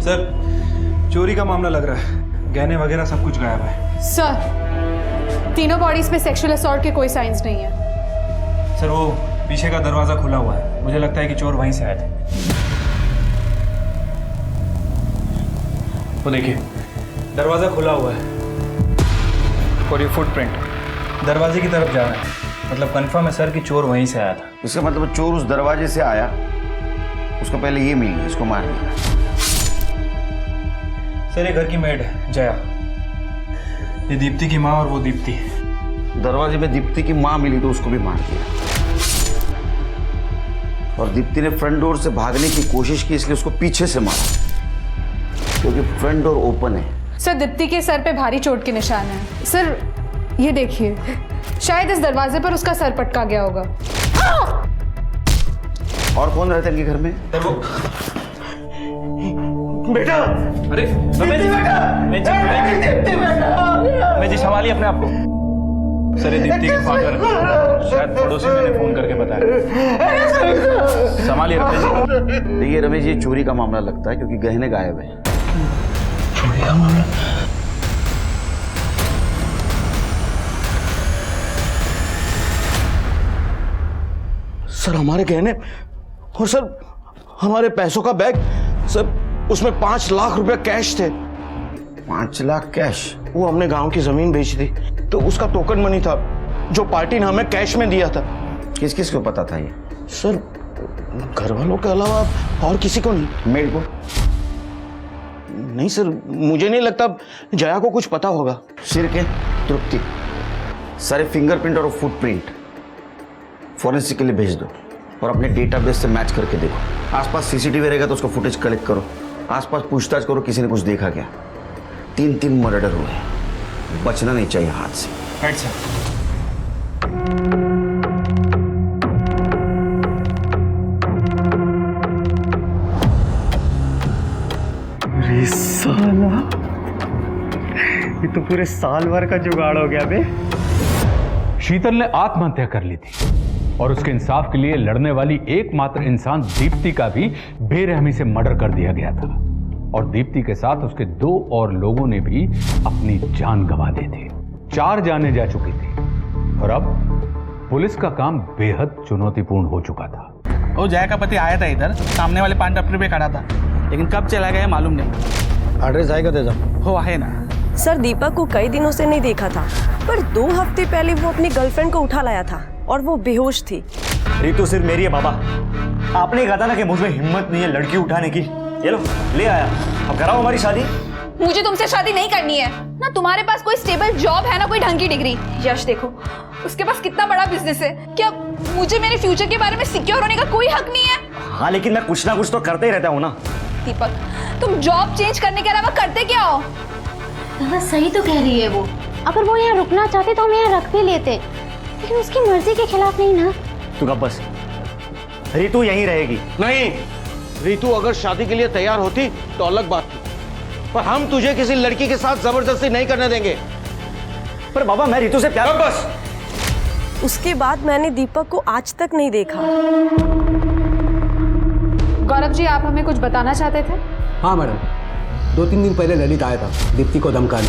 सर, चोरी का मामला लग रहा है, गहने वगैरह सब कुछ गायब है। सर, तीनों बॉडीज पे सेक्सुअल असॉल्ट के कोई साइंस नहीं है। सर, वो पीछे का दरवाजा खुला हुआ है, मुझे लगता है कि चोर वहीं से आए थे। वो देखिए, दरवाजा खुला हुआ है और ये फुटप्रिंट दरवाजे की तरफ जा रहा है। मतलब कंफर्म है सर कि चोर वहीं से आया था। इसका मतलब चोर उस दरवाजे से आया, उसको पहले ये मिली, इसको मार दिया। सर, ये घर की मेड है जया, ये दीप्ति की माँ और वो दीप्ति। दरवाजे में दीप्ति की माँ मिली तो उसको भी मार दिया और दीप्ति ने फ्रंट डोर से भागने की कोशिश की, इसलिए उसको पीछे से मारा क्योंकि फ्रंट डोर ओपन है। सर, दीप्ति के सर पे भारी चोट के निशान है। सर, ये देखिए, शायद इस दरवाजे पर उसका सर पटका गया होगा। और कौन रहता है इनके घर में? सर, वो बेटा, अरे मैं जी संभालिए अपने आप को। सर, ये दीप्ति के फादर हैं, शायद पड़ोसी मैंने फोन करके बताया। संभालिए रमेश जी। देखिए रमेश, ये चोरी का मामला लगता है क्योंकि गहने गायब है। चोरी का मामला? सर, हमारे गहने और सर हमारे पैसों का बैग, सर उसमें 5 लाख रुपए कैश थे। 5 लाख कैश? वो हमने गांव की जमीन बेची थी तो उसका टोकन मनी था जो पार्टी ने हमें कैश में दिया था। किस किस को पता था ये? सर, घर वालों के अलावा और किसी को नहीं। मेरे को? नहीं सर, मुझे नहीं लगता जया को कुछ पता होगा। सिर के तृप्ति, सारे फिंगरप्रिंट और फुटप्रिंट फॉरेंसिक के लिए भेज दो। और अपने डेटाबेस से मैच करके देखो। आसपास सीसीटीवी रहेगा तो उसका फुटेज कलेक्ट करो, आसपास पूछताछ करो किसी ने कुछ देखा क्या। 3 मर्डर हुए हैं, बचना नहीं चाहिए हाथ से। Right sir. अरे साला, ये तो पूरे साल भर का जुगाड़ हो गया बे। शीतल ने आत्महत्या कर ली थी और उसके इंसाफ के लिए लड़ने वाली एकमात्र इंसान दीप्ति का भी बेरहमी से मर्डर कर दिया गया था और दीप्ति के साथ उसके 2 और लोगों ने भी अपनी जान गंवा दी थी। 4 जानें जा चुकी थी और अब पुलिस का काम बेहद चुनौतीपूर्ण हो चुका था। वो जय का पति आया था इधर, सामने वाले पान टपरी पे खड़ा था, लेकिन कब चला गया मालूम नहीं। एड्रेस आएगा दे जाओ। हो है ना सर, दीपक को कई दिनों से नहीं देखा था, पर 2 हफ्ते पहले वो अपनी गर्लफ्रेंड को उठा लाया था और वो बेहोश थी। रितु सिर्फ मेरी है बाबा। आपने कहा था ना कि मुझमें हिम्मत नहीं है लड़की उठाने की। ये लो ले आया, अब कराओ हमारी शादी। मुझे तुमसे शादी नहीं करनी है ना। तुम्हारे पास कोई स्टेबल जॉब है ना कोई ढंग की डिग्री। यश देखो, उसके पास कितना बड़ा बिजनेस है। क्या मुझे मेरे फ्यूचर के बारे में सिक्योर होने का कोई हक नहीं है? हाँ, लेकिन मैं कुछ ना कुछ तो करते ही रहता हूँ ना। दीपक, तुम जॉब चेंज करने के अलावा करते क्या हो? दादा सही तो कह रही है वो। अगर वो यहाँ रुकना चाहते तो हम यहाँ रख भी लेते, लेकिन उसकी मर्जी के खिलाफ नहीं ना। तू कब बस, रितु यहीं रहेगी। नहीं, रितु अगर शादी के लिए तैयार होती तो अलग बात थी, पर हम तुझे किसी लड़की के साथ जबरदस्ती नहीं करने देंगे। पर बाबा मैं रितु से प्यार। बस। उसके बाद मैंने दीपक को आज तक नहीं देखा। गौरव जी, आप हमें कुछ बताना चाहते थे? हाँ मैडम, 2-3 दिन पहले ललित आया था दीप्ति को धमकाने,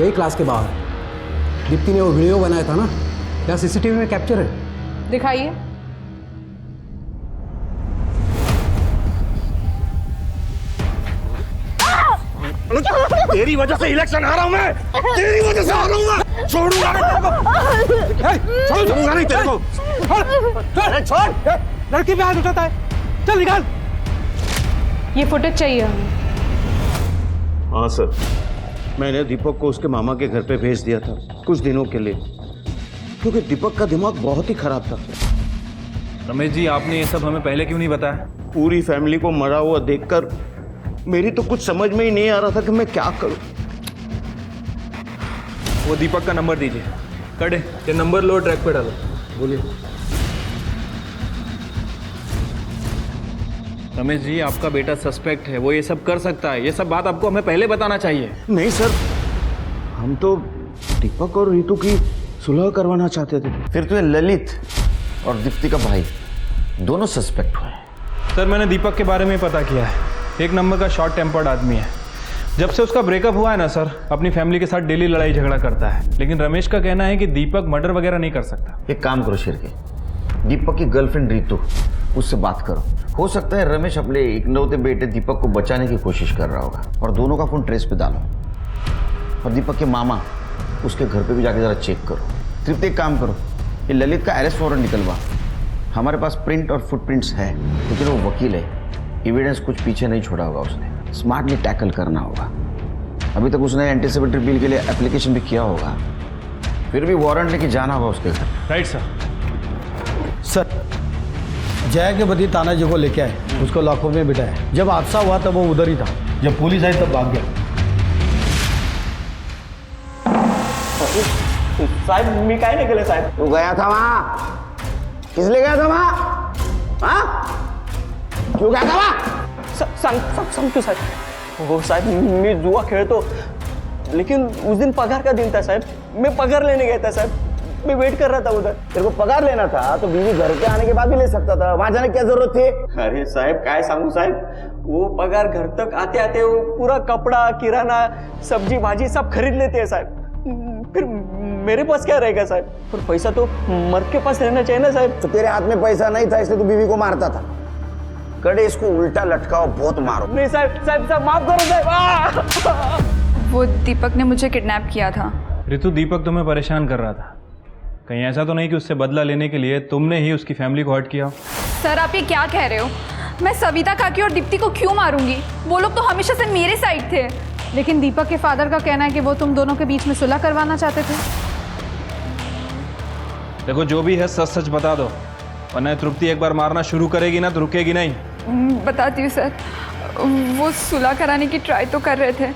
यही क्लास के बाहर। दीप्ति ने वो वीडियो बनाया था ना, क्या सीसीटीवी में कैप्चर है? दिखाइए। तेरी वजह से इलेक्शन हारा हूं मैं, तेरी वजह से हारा हूं मैं। छोड़ूंगा नहीं तेरे को, छोड़ूंगा नहीं तेरे को। अरे छोड़, लड़की पे हाथ उठाता है, चल निकाल। ये फुटेज चाहिए हमें। हाँ सर, मैंने दीपक को उसके मामा के घर पे भेज दिया था कुछ दिनों के लिए, क्योंकि दीपक का दिमाग बहुत ही खराब था। रमेश जी, आपने ये सब हमें पहले क्यों नहीं बताया? पूरी फैमिली को मरा हुआ देखकर मेरी तो कुछ समझ में ही नहीं आ रहा था कि मैं क्या करूं। वो दीपक का नंबर दीजिए। कड़े, ये नंबर लो, ट्रैक पे डालो। बोलिए। रमेश जी, आपका बेटा सस्पेक्ट है, वो ये सब कर सकता है। ये सब बात आपको हमें पहले बताना चाहिए। नहीं सर, हम तो दीपक और रितु की सुलह करवाना चाहते थे। फिर तो ये ललित और दीप्ति का भाई दोनों सस्पेक्ट हुए। सर, मैंने दीपक के बारे में पता किया है। 1 नंबर का शॉर्ट टेम्पर्ड आदमी है। जब से उसका ब्रेकअप हुआ है ना सर, अपनी फैमिली के साथ डेली लड़ाई झगड़ा करता है। लेकिन रमेश का कहना है कि दीपक मर्डर वगैरह नहीं कर सकता। एक काम करो शेरके, दीपक की गर्लफ्रेंड रितु, उससे बात करो। हो सकता है रमेश अपने इकलौते बेटे दीपक को बचाने की कोशिश कर रहा होगा, और दोनों का फोन ट्रेस पे डालो। और दीपक के मामा, उसके घर पे भी जाके जरा चेक करो। सिर्फ एक काम करो, ये ललित का अरेस्ट वारंट निकलवा। हमारे पास प्रिंट और फुटप्रिंट्स है, लेकिन वो वकील है, एविडेंस कुछ पीछे नहीं छोड़ा होगा उसने। स्मार्टली टैकल करना होगा। अभी तक उसने एंटीसिपेटरी बिल के लिए एप्लीकेशन भी किया होगा, फिर भी वारंट लेके जाना होगा उसके घर। Right sir. सर, जय के बदी तानाजी को लेके आए, उसको लाखों में बिठाया। जब हादसा हुआ तब वो उधर ही था, जब पुलिस आई तब भाग गया। साहब, मैं काय नहीं केलं साहब? तू गया था वहाँ, किस लिए गया था वहाँ? हाँ? क्यों गया था वहाँ? सांगतो साहब। हो साहब, मी जुआ खेळतो, लेकिन उस दिन पगार का दिन था साहब। मैं पगार लेने गया था साहब, मैं वेट कर रहा था उधर। तेरे को पगार लेना था तो बीवी घर पे आने के बाद भी ले सकता था, वहाँ जाने की क्या जरूरत थी? अरे साहब, काय सांगू साहब, वो पगार घर तक आते आते वो पूरा कपड़ा, किराना, सब्जी भाजी सब खरीद लेते हैं साहब। फिर मेरे पास क्या रहेगा साहब? और पैसा तो मर्द के पास रहना चाहिए ना साहब। तो तेरे हाथ में पैसा नहीं था इसलिए तू बीवी को मारता था। कड़े, इसको उल्टा लटकाओ, बहुत मारो। नहीं साहब, साहब माफ करो साहब। वो दीपक ने मुझे किडनैप किया था। रितु, दीपक तुम्हें परेशान कर रहा था। कहीं ऐसा तो नहीं कि उससे बदला लेने के लिए तुमने ही उसकी फैमिली को हर्ट किया? सर, आप ये क्या कह रहे हो? मैं सविता काकी और दीप्ति को क्यों मारूंगी? वो लोग तो हमेशा से मेरे साइड थे। लेकिन दीपक के फादर का कहना है कि वो तुम दोनों के बीच में सुलह करवाना चाहते थे। देखो, जो भी है सच सच बता दो, वरना तृप्ति एक बार मारना शुरू करेगी ना तो रुकेगी नहीं। बताती हूँ सर, वो सुलह कराने की ट्राई तो कर रहे थे,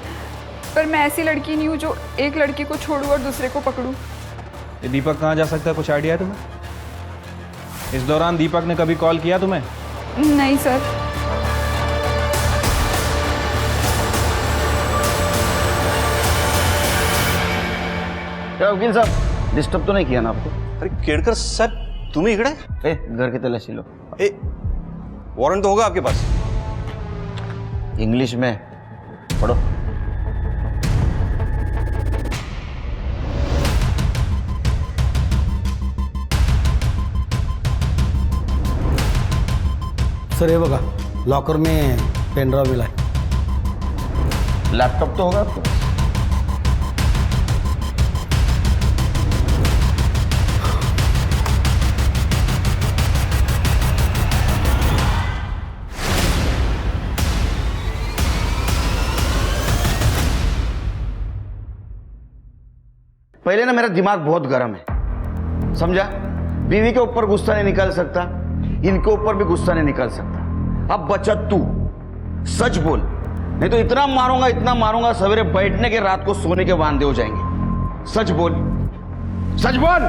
पर मैं ऐसी लड़की नहीं हूँ जो एक लड़की को छोड़ूं और दूसरे को पकड़ूं। ये दीपक कहाँ जा सकता है, कुछ आइडिया है तुम्हें? इस दौरान दीपक ने कभी कॉल किया तुम्हें? नहीं सर। क्या वकील साहब, डिस्टर्ब तो नहीं किया ना आपको? अरे केड़कर साहब, तुम ही इकड़े? घर की तलाशी लो। वारंट तो होगा आपके पास? इंग्लिश में पढ़ो। सर हे बघा, लॉकर में पेनड्राइव मिला है। लैपटॉप तो होगा आपको? पहले ना मेरा दिमाग बहुत गर्म है, समझा? बीवी के ऊपर गुस्सा नहीं निकाल सकता, इनके ऊपर भी गुस्सा नहीं निकाल सकता। अब बचा तू, सच बोल, नहीं तो इतना मारूंगा सवेरे बैठने के रात को सोने के वांदे हो जाएंगे। सच बोल, सच बोल।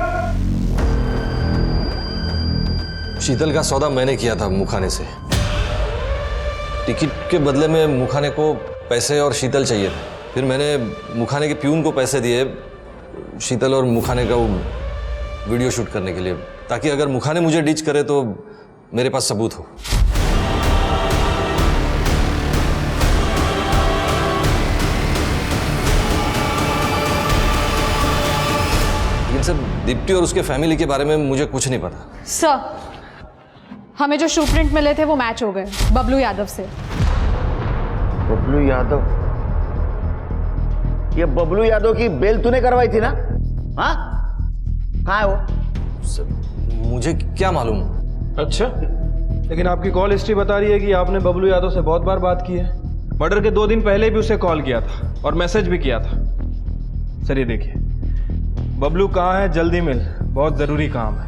शीतल का सौदा मैंने किया था मुखाने से। टिकट के बदले में मुखाने को पैसे और शीतल चाहिए थे। फिर मैंने मुखाने के प्यून को पैसे दिए शीतल और मुखाने का वो वीडियो शूट करने के लिए, ताकि अगर मुखाने मुझे डिच करे तो मेरे पास सबूत हो। लेकिन सर, दीप्ति और उसके फैमिली के बारे में मुझे कुछ नहीं पता। सर, हमें जो शू प्रिंट मिले थे वो मैच हो गए बबलू यादव से। बबलू यादव? ये बबलू यादव की बेल तूने करवाई थी ना? हाँ, कहाँ है वो? सर, मुझे क्या मालूम। अच्छा, लेकिन आपकी कॉल हिस्ट्री बता रही है कि आपने बबलू यादव से बहुत बार बात की है। मर्डर के 2 दिन पहले भी उसे कॉल किया था और मैसेज भी किया था। सर ये देखिए, बबलू कहाँ है, जल्दी मिल, बहुत ज़रूरी काम है।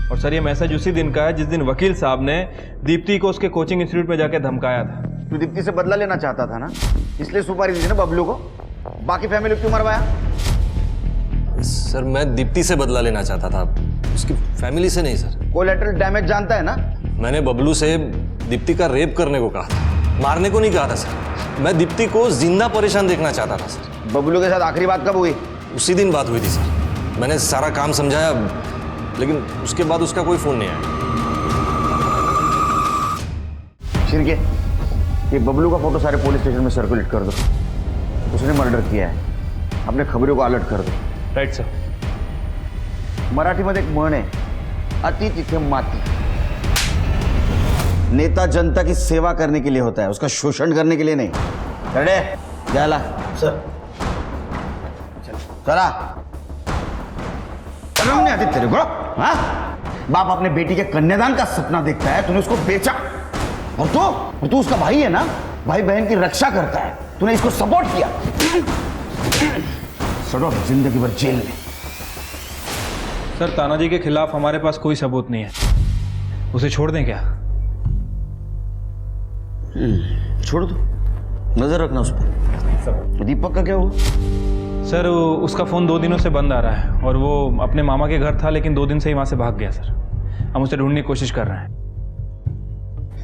और सर ये मैसेज उसी दिन का है जिस दिन वकील साहब ने दीप्ति को उसके कोचिंग इंस्टीट्यूट में जाके धमकाया था। तू दीप्ति से बदला लेना चाहता था ना, इसलिए सुपारी दी थी ना बबलू को। बाकी फैमिली क्यों मरवाया? सर मैं दीप्ति से बदला लेना चाहता था, उसकी फैमिली से नहीं सर। कोलैटरल डैमेज जानता है ना? मैंने बबलू से दीप्ति का रेप करने को कहा था, मारने को नहीं कहा था सर। मैं दीप्ति को जिंदा परेशान देखना चाहता था सर। बबलू के साथ आखिरी बात कब हुई? उसी दिन बात हुई थी सर। मैंने सारा काम समझाया, लेकिन उसके बाद उसका कोई फोन नहीं आया। शिरके, ये बबलू का फोटो सारे पुलिस स्टेशन में सर्कुलेट कर दो। उसने मर्डर किया है, अपने खबरों को अलर्ट कर दो। Right sir. मराठीमध्ये एक म्हण आहे, अति तिथे माती। नेता जनता की सेवा करने के लिए होता है, उसका शोषण करने के लिए नहीं। करडे जायला सर, चला। शर्म नहीं आती तेरे को? हाँ, बाप अपने बेटी के कन्यादान का सपना देखता है, तूने उसको बेचा। और तू उसका भाई है ना, भाई बहन की रक्षा करता है, तूने इसको सपोर्ट किया। सड़ो जिंदगी भर जेल में। सर तानाजी के खिलाफ हमारे पास कोई सबूत नहीं है, उसे छोड़ दें क्या? छोड़ दो, नजर रखना उस पर। दीपक का क्या हुआ? सर उसका फ़ोन 2 दिनों से बंद आ रहा है और वो अपने मामा के घर था, लेकिन 2 दिन से ही वहाँ से भाग गया सर। हम उसे ढूंढने की कोशिश कर रहे हैं।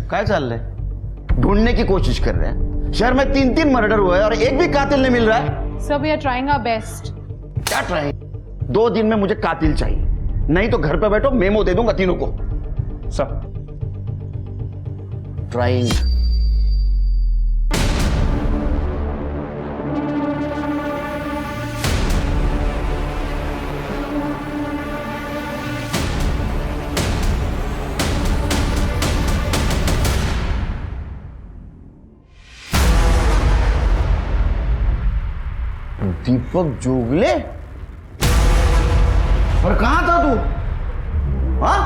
क्या चल रहा है? ढूंढने की कोशिश कर रहे हैं? शहर में 3 मर्डर हुए और एक भी कातिल नहीं मिल रहा है। Sir we are trying our best. क्या ट्राइंग? 2 दिन में मुझे कातिल चाहिए, नहीं तो घर पे बैठो, मेमो दे दूंगा तीनों को। Sir trying. दीपक जोगले? और कहां था तू? हाँ,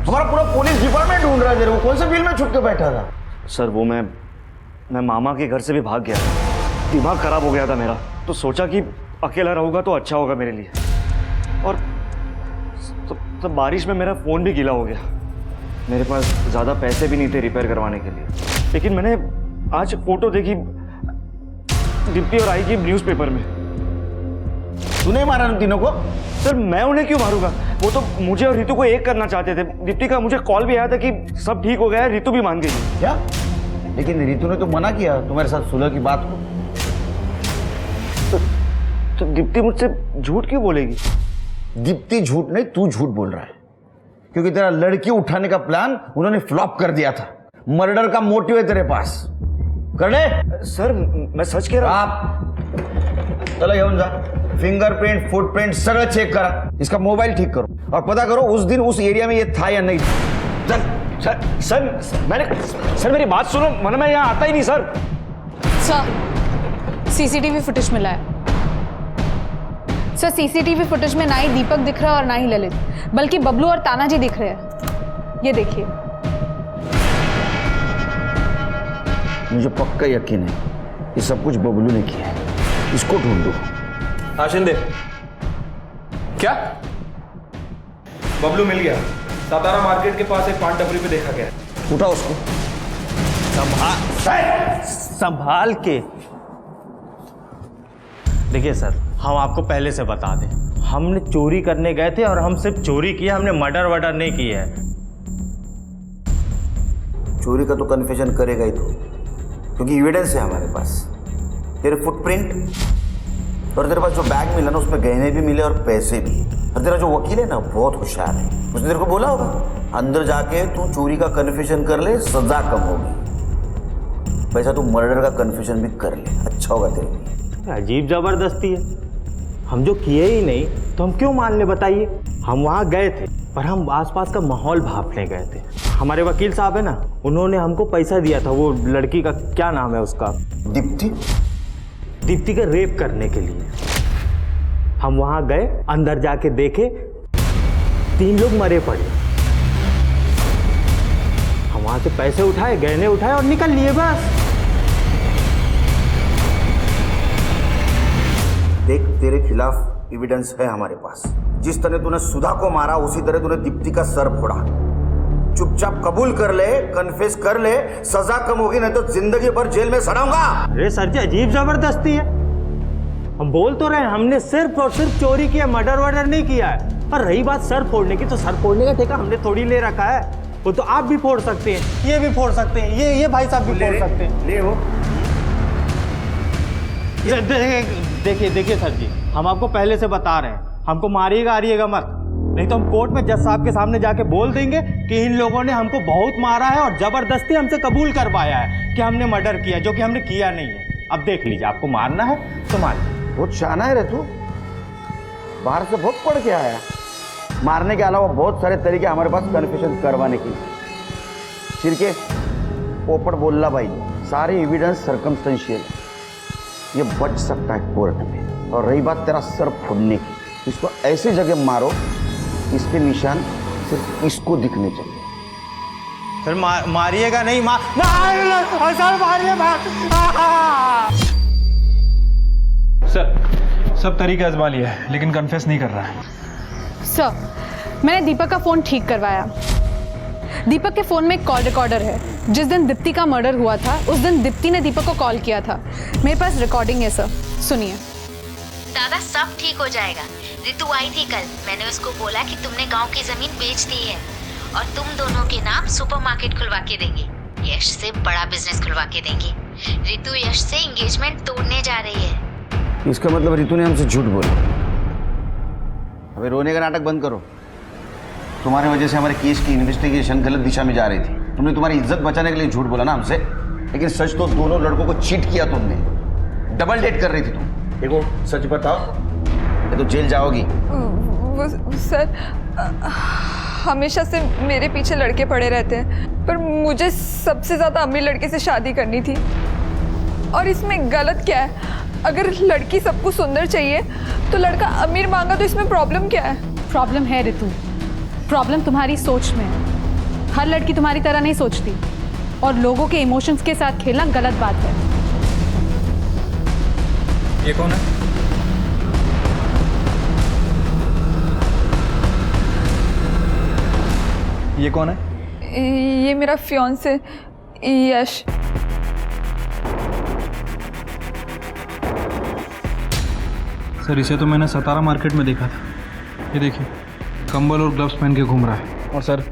हमारा पूरा पुलिस डिपार्टमेंट ढूंढ रहा है तेरे को। कौन से बिल में छुप के बैठा था? सर वो मैं मामा के घर से भी भाग गया था, दिमाग खराब हो गया था मेरा, तो सोचा कि अकेला रहूंगा तो अच्छा होगा मेरे लिए। और तो बारिश में मेरा फ़ोन भी गीला हो गया। मेरे पास ज़्यादा पैसे भी नहीं थे रिपेयर करवाने के लिए, लेकिन मैंने आज फोटो देखी दीप्ति और आई की न्यूज़पेपर में। तूने मारा उन तीनों को? सर मैं उन्हें क्यों मारूंगा? वो तो मुझे और रितु को एक करना चाहते थे। दीप्ति का मुझे कॉल भी आया था कि सब ठीक हो गया है, रितु भी मान गई। क्या? लेकिन रितु ने तो मना किया तुम्हारे साथ सुलह की बात को। तो दीप्ति मुझसे झूठ क्यों बोलेगी? दीप्ति झूठ नहीं, तू झूठ बोल रहा है, क्योंकि तेरा लड़की उठाने का प्लान उन्होंने फ्लॉप कर दिया था। मर्डर का मोटिव है तेरे पास, कर ले। सर मैं सच कह रहा हूं। आप चलो घेऊन जा, फिंगरप्रिंट फुटप्रिंट सगळं चेक करा, इसका मोबाइल ठीक करो और पता करो उस दिन उस एरिया में ये था या नहीं। चल। सर मेरी बात सुनो, वरना मैं यहाँ आता ही नहीं सर। सर सीसीटीवी फुटेज मिला है। सर सीसीटीवी फुटेज में ना ही दीपक दिख रहा है और ना ही ललित, बल्कि बबलू और तानाजी दिख रहे हैं। ये देखिए। मुझे पक्का यकीन है ये सब कुछ बबलू ने किया है, इसको ढूंढो। हाँ शिंदे, क्या? बबलू मिल गया, सातारा मार्केट के पास एक पान टपरी पे देखा गया। उठा उसको। संभाल के। देखिए सर, हम आपको पहले से बता दें, हमने चोरी करने गए थे और हम सिर्फ चोरी किया, हमने मर्डर वर्डर नहीं किया है। चोरी का तो कन्फेशन करेगा ही तो, क्योंकि एविडेंस है हमारे पास, तेरे फुटप्रिंट और तेरे पास जो बैग मिला ना उसमें गहने भी मिले और पैसे भी। और तेरा जो वकील है ना बहुत होशियार है, उसने तेरे को बोला होगा अंदर जाके तू चोरी का कन्फेशन कर ले, सजा कम होगी। वैसा तू मर्डर का कन्फेशन भी कर ले, अच्छा होगा तेरे लिए। अजीब जबरदस्ती है, हम जो किए ही नहीं तो हम क्यों मान ले बताइए। हम वहाँ गए थे पर हम आसपास का माहौल भांपने गए थे। हमारे वकील साहब है ना, उन्होंने हमको पैसा दिया था, वो लड़की का क्या नाम है उसका, दीप्ति का रेप करने के लिए। हम वहाँ गए, अंदर जाके देखे 3 लोग मरे पड़े। हम वहाँ से पैसे उठाए, गहने उठाए और निकल लिए बस। देख तेरे खिलाफ एविडेंस है हमारे पास। जिस तरह तूने सुधा को मारा उसी तरह तूने दीप्ति का सर फोड़ा। चुपचाप कबूल कर ले, कन्फेस कर ले, सजा कम होगी, नहीं तो जिंदगी भर जेल में सड़ाऊंगा। अरे सर जी अजीब जबरदस्ती है, हम बोल तो रहे हैं हमने सिर्फ और सिर्फ चोरी किया, मर्डर वर्डर नहीं किया है। और रही बात सर फोड़ने की, तो सर फोड़ने का ठेका हमने थोड़ी ले रखा है, वो तो आप भी फोड़ सकते हैं, ये भी फोड़ सकते हैं, ये भाई साहब भी फोड़ सकते हैं। ले हो। देखिए सर जी, हम आपको पहले से बता रहे हैं, हमको मारिएगा मत, नहीं तो हम कोर्ट में जज साहब के सामने जाके बोल देंगे कि इन लोगों ने हमको बहुत मारा है और जबरदस्ती हमसे कबूल करवाया है कि हमने मर्डर किया, जो कि हमने किया नहीं है। अब देख लीजिए, आपको मारना है तो मार। बहुत शाना है रे तू, बाहर से बहुत पढ़ के आया। मारने के अलावा बहुत सारे तरीके हमारे पास कन्फेशन करवाने के। चिरके पोपट बोलला भाई, सारे एविडेंस सर्कमस्टेंशियल, ये बच सकता है कोर्ट में। और रही बात तेरा सर फोड़ने की, इसको ऐसी जगह मारो इसके निशान सिर्फ इसको दिखने चाहिए। सर मारिएगा नहीं, सर मारिए। सर सब तरीके आजमा लिया है लेकिन कन्फेस नहीं कर रहा है। सर मैंने दीपक का फोन ठीक करवाया। दीपक के फोन में एक कॉल रिकॉर्डर है। जिस दिन दीप्ति का मर्डर हुआ था उस दिन दीप्ति ने दीपक को कॉल किया था। मेरे पास रिकॉर्डिंग है सर, सुनिए। दादा सब ठीक हो जाएगा। रितु आई थी कल, मैंने उसको बोला कि तुमने गांव की जमीन बेच दी है और तुम दोनों के नाम सुपरमार्केट खुलवा के देंगे, यश से बड़ा बिजनेस खुलवा के देंगे। रितु यश से एंगेजमेंट तोड़ने जा रही है। इसका मतलब रितु ने हमसे झूठ बोला। अबे रोने का नाटक बंद करो। तुम्हारी वजह से हमारे केस की इन्वेस्टिगेशन गलत दिशा में जा रही थी। तुमने तुम्हारी इज्जत बचाने के लिए झूठ बोला ना हमसे, लेकिन सच तो दोनों लड़कों को चीट किया तुमने। डबल डेट कर रही थी तुम। देखो सच बताओ, ये तो जेल जाओगी। सर हमेशा से मेरे पीछे लड़के पड़े रहते हैं, पर मुझे सबसे ज़्यादा अमीर लड़के से शादी करनी थी। और इसमें गलत क्या है? अगर लड़की सबको सुंदर चाहिए तो लड़का अमीर मांगा, तो इसमें प्रॉब्लम क्या है? प्रॉब्लम है रितु, प्रॉब्लम तुम्हारी सोच में है। हर लड़की तुम्हारी तरह नहीं सोचती और लोगों के इमोशंस के साथ खेलना गलत बात है। ये कौन है? ये कौन है? ये मेरा फियांसे यश। सर इसे तो मैंने सतारा मार्केट में देखा था। ये देखिए कंबल और ग्लव्स पहन के घूम रहा है। और सर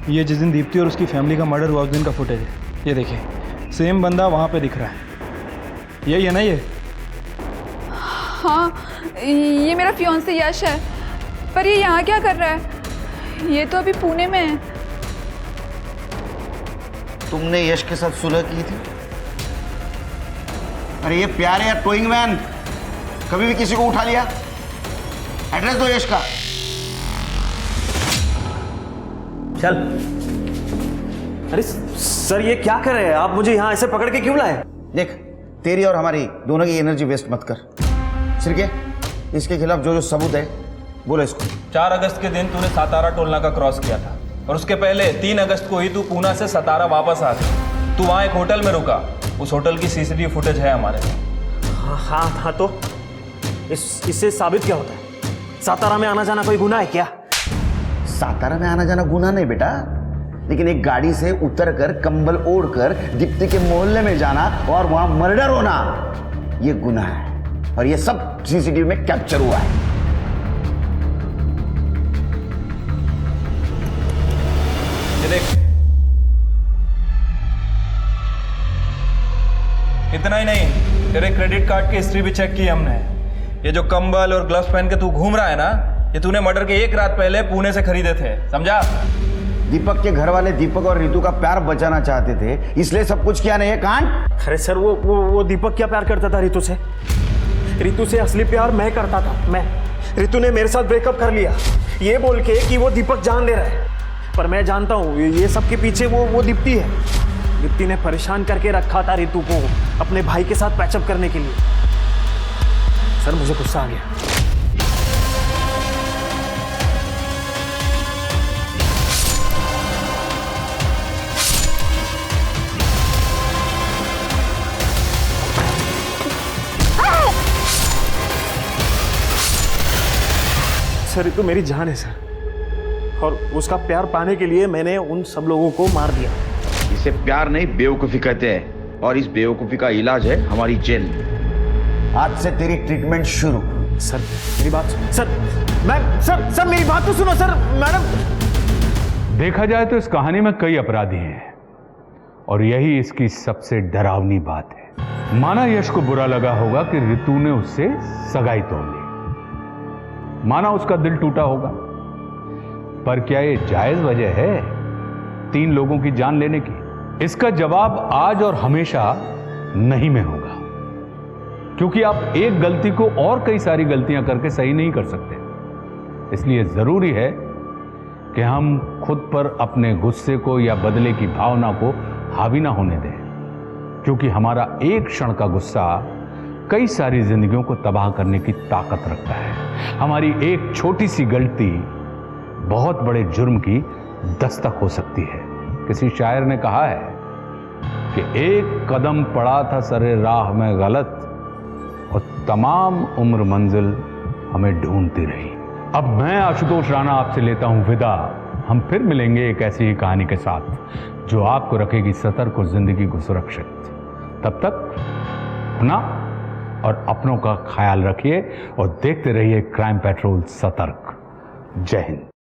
ये जिस दिन दीप्ति और उसकी फैमिली का मर्डर हुआ उस दिन का फुटेज है। ये देखिए सेम बंदा वहाँ पे दिख रहा है। यही है ना ये? हाँ ये मेरा फियांसे यश है, पर ये यहाँ क्या कर रहा है? ये तो अभी पुणे में है। तुमने यश के साथ सुलह की थी? अरे ये प्यारे या टोइंग वैन कभी भी किसी को उठा लिया? एड्रेस दो यश का। चल। अरे सर ये क्या कर रहे हैं आप? मुझे यहाँ ऐसे पकड़ के क्यों लाए? देख तेरी और हमारी दोनों की एनर्जी वेस्ट मत कर। सिरके इसके खिलाफ जो जो सबूत है बोलो इसको। 4 अगस्त के दिन तूने सातारा टोल नाका क्रॉस किया था और उसके पहले 3 अगस्त को ही तू पूना से सतारा वापस आ गया। तू वहाँ एक होटल में रुका। उस होटल की सीसीटीवी फुटेज है हमारे पास। हाँ तो इससे साबित क्या होता है? सातारा में आना जाना कोई गुनाह है क्या? सातारा में आना जाना गुनाह नहीं बेटा, लेकिन एक गाड़ी से उतरकर कंबल ओढ़कर दीप्ति के मोहल्ले में जाना और वहां मर्डर होना ये गुनाह है। और ये सब सीसीटीवी में कैप्चर हुआ है। ये देख, इतना ही नहीं, तेरे क्रेडिट कार्ड की हिस्ट्री भी चेक की हमने। ये जो कंबल और ग्लव्स पहन के तू घूम रहा है ना, ये तूने मर्डर के 1 रात पहले पुणे से खरीदे थे, समझा? दीपक के घर वाले दीपक और रितु का प्यार बचाना चाहते थे, इसलिए सब कुछ किया नहीं है कांड। अरे सर वो दीपक क्या प्यार करता था रितु से? रितु से असली प्यार मैं करता था। मैं रितु ने मेरे साथ ब्रेकअप कर लिया ये बोल के कि वो दीपक जान ले रहा है, पर मैं जानता हूँ ये सब के पीछे वो दीप्ति है। दीप्ति ने परेशान करके रखा था रितु को अपने भाई के साथ पैचअप करने के लिए। सर मुझे गुस्सा आ गया। सर रितु मेरी जान है सर, और उसका प्यार पाने के लिए मैंने उन सब लोगों को मार दिया। इसे प्यार नहीं बेवकूफी कहते हैं, और इस बेवकूफी का इलाज है हमारी जेल। आज से तेरी ट्रीटमेंट शुरू। सर मेरी बात सर सर मेरी बात तो सुनो सर। मैडम देखा जाए तो इस कहानी में कई अपराधी हैं और यही इसकी सबसे डरावनी बात है। माना यश को बुरा लगा होगा कि रितु ने उससे सगाई तोड़ ली, माना उसका दिल टूटा होगा, पर क्या ये जायज वजह है 3 लोगों की जान लेने की? इसका जवाब आज और हमेशा नहीं में होगा, क्योंकि आप एक गलती को और कई सारी गलतियां करके सही नहीं कर सकते। इसलिए जरूरी है कि हम खुद पर अपने गुस्से को या बदले की भावना को हावी ना होने दें, क्योंकि हमारा एक क्षण का गुस्सा कई सारी जिंदगियों को तबाह करने की ताकत रखता है। हमारी एक छोटी सी गलती बहुत बड़े जुर्म की दस्तक हो सकती है। किसी शायर ने कहा है कि एक कदम पड़ा था सरे राह में गलत और तमाम उम्र मंजिल हमें ढूंढती रही। अब मैं आशुतोष राणा आपसे लेता हूं विदा। हम फिर मिलेंगे एक ऐसी ही कहानी के साथ जो आपको रखेगी सतर्क और जिंदगी को सुरक्षित। तब तक अपना और अपनों का ख्याल रखिए और देखते रहिए क्राइम पेट्रोल सतर्क। जय हिंद।